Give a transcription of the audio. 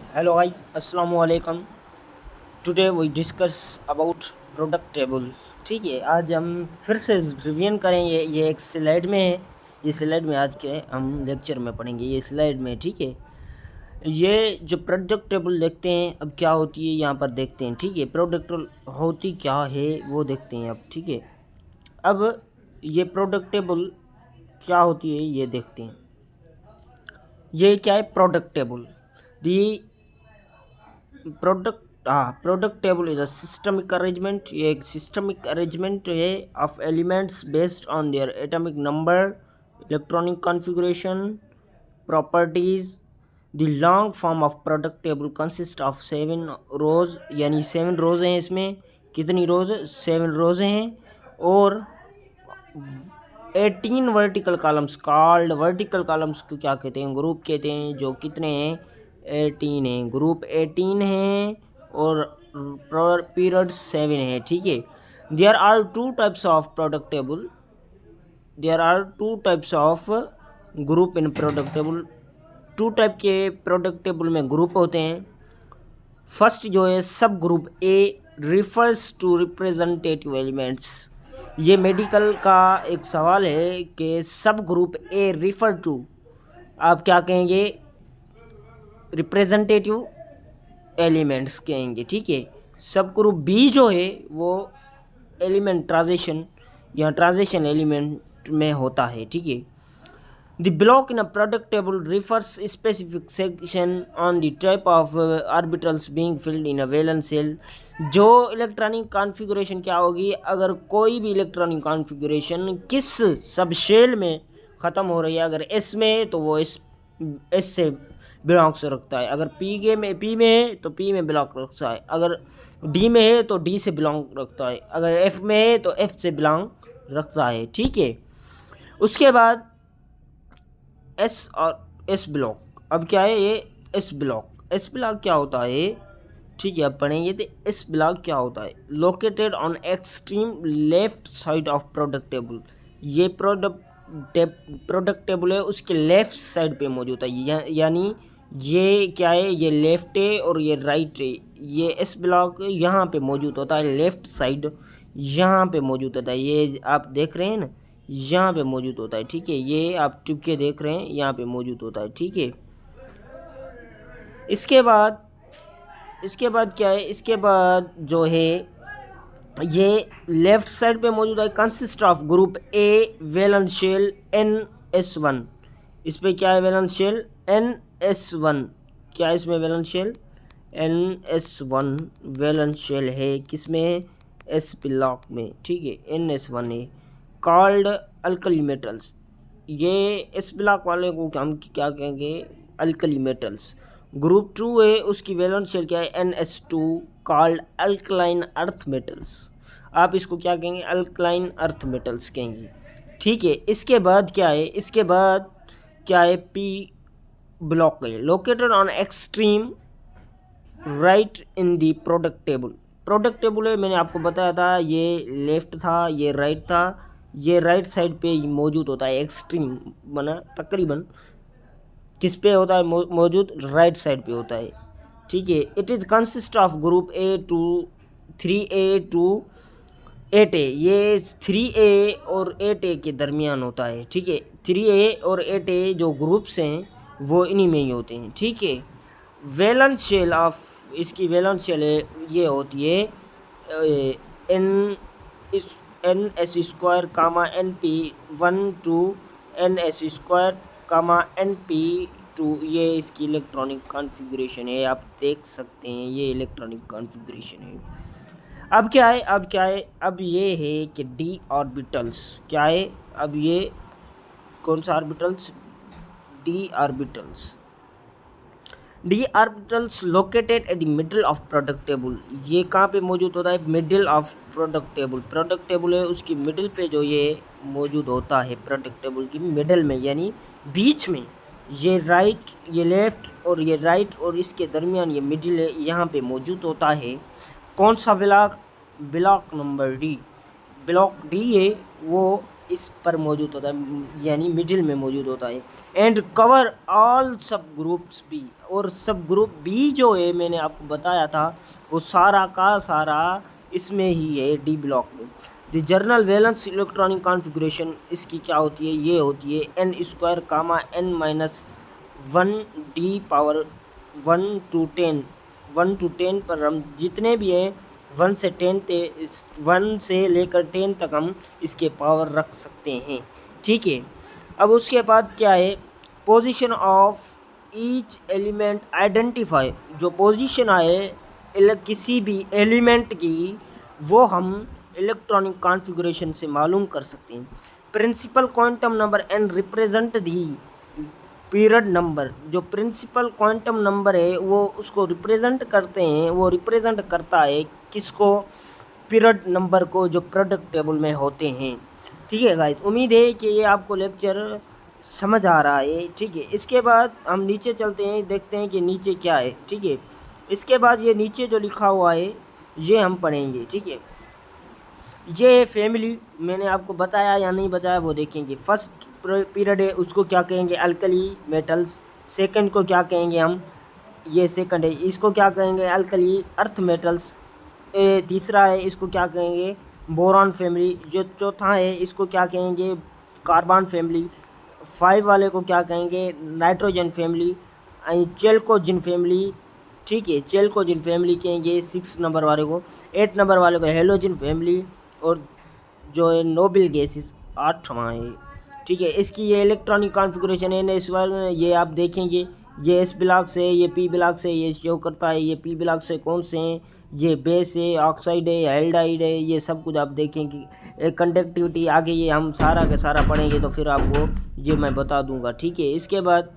Hello guys, अस्सलाम वालेकुम। Today we discuss about product table. ठीक है, आज हम फिर से रिवीजन करेंगे। ये एक स्लाइड में है। ये स्लाइड में आज के हम लेक्चर में पढ़ेंगे। ये स्लाइड में, ठीक है। ये जो प्रोडक्ट टेबल देखते हैं, अब क्या होती है यहाँ पर देखते हैं। ठीक है, प्रोडक्ट टेबल होती क्या है वो देखते हैं अब। ठीक है, अब ये प्रोडक्ट टेबल क्या होती है ये देखते हैं। ये क्या है? Product table. The product table is a systemic arrangement. ये एक सिस्टमिक अरेंजमेंट है of elements based on their atomic number, electronic configuration, properties. The long form of product table consist of 7 रोज, यानी 7 रोज हैं इसमें। कितनी रोज? 7 रोज हैं। और 18 vertical columns. Called vertical columns को क्या कहते हैं? ग्रुप कहते हैं। जो कितने हैं? 18 हैं। ग्रुप 18 हैं और पीरियड 7 है। ठीक है, there are two types of product table. There are two types of group in product table. Two type के प्रोडक्ट टेबल में ग्रुप होते हैं। फर्स्ट जो है sub group A refers to representative elements. ये मेडिकल का एक सवाल है कि सब ग्रुप ए रिफर टू, आप क्या कहेंगे? रिप्रेजेंटेटिव एलिमेंट्स कहेंगे। ठीक है, सब ग्रुप बी जो है वो एलिमेंट ट्रांजिशन या ट्रांजिशन एलिमेंट में होता है। ठीक है, the block in a product table refers specific section on the type of orbitals being filled in a valence shell। जो इलेक्ट्रॉनिक कॉन्फ़िगरेशन क्या होगी? अगर कोई भी इलेक्ट्रॉनिक कॉन्फ़िगरेशन किस सब शेल में ख़त्म हो रही है। अगर एस में है तो वो एस से बिलोंग्स रखता है। अगर पी में है तो पी में बिलोंग रखता है। अगर डी में है तो डी से बिलोंग रखता है। अगर एफ में है तो एफ से बिलोंग रखता है। ठीक है, उसके बाद एस और एस ब्लॉक। अब क्या है ये? S block. एस ब्लॉक क्या होता है? ठीक है, अब पढ़ेंगे तो एस ब्लॉक क्या होता है। Located on extreme left side of product table. ये प्रोडक्ट टेबल है, उसके लेफ्ट साइड पे मौजूद है। यानी ये क्या है? ये लेफ्ट है और ये राइट है। ये एस ब्लॉक यहाँ पे मौजूद होता है, लेफ्ट साइड यहाँ पे मौजूद होता है। ये आप देख रहे हैं ना, यहाँ पे मौजूद होता है। ठीक है, ये आप टिप के देख रहे हैं, यहाँ पे मौजूद होता है। ठीक है, इसके बाद क्या है? इसके बाद जो है ये लेफ्ट साइड पे मौजूद है। Consist of group A valence shell NS1। इस पे क्या है? Valence shell NS1। क्या है इसमें? Valence shell NS1 valence shell है। किस में? एस ब्लॉक में। ठीक है, NS1 है। Called alkali metals. ये एस ब्लॉक वाले को हम क्या कहेंगे? Alkali metals. ग्रुप 2 है, उसकी वैलेंस शेल क्या है? NS2 called alkaline earth metals. आप इसको क्या कहेंगे? अल्कलाइन अर्थ मेटल्स कहेंगे। ठीक है, इसके बाद क्या है? इसके बाद क्या है? पी ब्लॉक है। Located on extreme right in the product table. Product table है, मैंने आपको बताया था, ये लेफ्ट था, ये राइट था। ये राइट साइड पे मौजूद होता है। एक्सट्रीम बना तकरीबन किस पे होता है मौजूद? राइट साइड पे होता है। ठीक है, it is consist of group A to 3A to 8A। ये 3A और 8A के दरमियान होता है। ठीक है, 3A और 8A जो ग्रुप्स हैं वो इन्हीं में ही होते हैं। ठीक है, वैलेंस शेल ऑफ इसकी वैलेंस शेल ये होती है NS² comma NP1 to NS² comma NP2। ये इसकी इलेक्ट्रॉनिक कॉन्फ़िगरेशन है, आप देख सकते हैं। ये इलेक्ट्रॉनिक कॉन्फ़िगरेशन है। अब क्या है? अब ये है कि डी ऑर्बिटल्स क्या है? अब ये कौन सा orbitals? D orbitals. D orbitals located at the middle of product table. ये कहाँ पे मौजूद होता है? Middle of product table. Product table है, उसकी मिडिल पे जो ये मौजूद होता है, प्रोडक्ट टेबल की मिडिल में, यानी बीच में। ये राइट, ये लेफ्ट और ये राइट और इसके दरमियान ये मिडिल है, यहाँ पे मौजूद होता है। कौन सा block? Block number D. Block D है वो इस पर मौजूद होता है, यानी मिडिल में मौजूद होता है। एंड कवर ऑल सब ग्रुप्स बी। और सब ग्रुप बी जो है मैंने आपको बताया था वो सारा का सारा इसमें ही है, डी ब्लॉक में। The general valence electronic configuration इसकी क्या होती है, ये होती है N square comma N minus 1 D power 1 to 10, 1 to 10 पर हम जितने भी हैं 1 से 10 1 से लेकर 10 तक हम इसके पावर रख सकते हैं, ठीक है। अब उसके बाद क्या है, position of each element identify, जो पोजीशन आए किसी भी एलिमेंट की वो हम इलेक्ट्रॉनिक कॉन्फ़िगरेशन से मालूम कर सकते हैं। Principal quantum number and represent the period number, जो प्रिंसिपल क्वांटम नंबर है वो उसको रिप्रेजेंट करते हैं, वो रिप्रेजेंट करता है किसको, पीरियड नंबर को, जो प्रोडक्ट टेबल में होते हैं, ठीक है गाइस। उम्मीद है कि ये आपको लेक्चर समझ आ रहा है, ठीक है। इसके बाद हम नीचे चलते हैं, देखते हैं कि नीचे क्या है, ठीक है। इसके बाद ये नीचे जो लिखा हुआ है ये हम पढ़ेंगे, ठीक है। ये फैमिली मैंने आपको बताया या नहीं बताया वो देखेंगे। फर्स्ट पीरियड है उसको क्या कहेंगे, अल्कली मेटल्स। सेकंड को क्या कहेंगे हम, ये सेकंड है, इसको क्या कहेंगे, अल्कली अर्थ मेटल्स। तीसरा है इसको क्या कहेंगे, बोरॉन फैमिली। जो चौथा है इसको क्या कहेंगे, कार्बन फैमिली। 5 वाले को क्या कहेंगे, नाइट्रोजन फैमिली। चेल्कोजिन फैमिली, ठीक है, चेल्कोजिन फैमिली कहेंगे 6 नंबर वाले को। 8 नंबर वाले को हेलोजन फैमिली। और जो है नोबल गैसेस 8वां है, ठीक है। इसकी ये इलेक्ट्रॉनिक कॉन्फ़िगरेशन है इस बार ये आप देखेंगे, ये एस ब्लॉक से, ये पी ब्लॉक से ये शो करता है, ये पी ब्लॉक से कौन से हैं, ये बेस है, ऑक्साइड है, हाइड्राइड है, ये सब कुछ आप देखेंगे। कंडक्टिविटी आगे ये हम सारा का सारा पढ़ेंगे तो फिर आपको ये मैं बता दूंगा, ठीक है। इसके बाद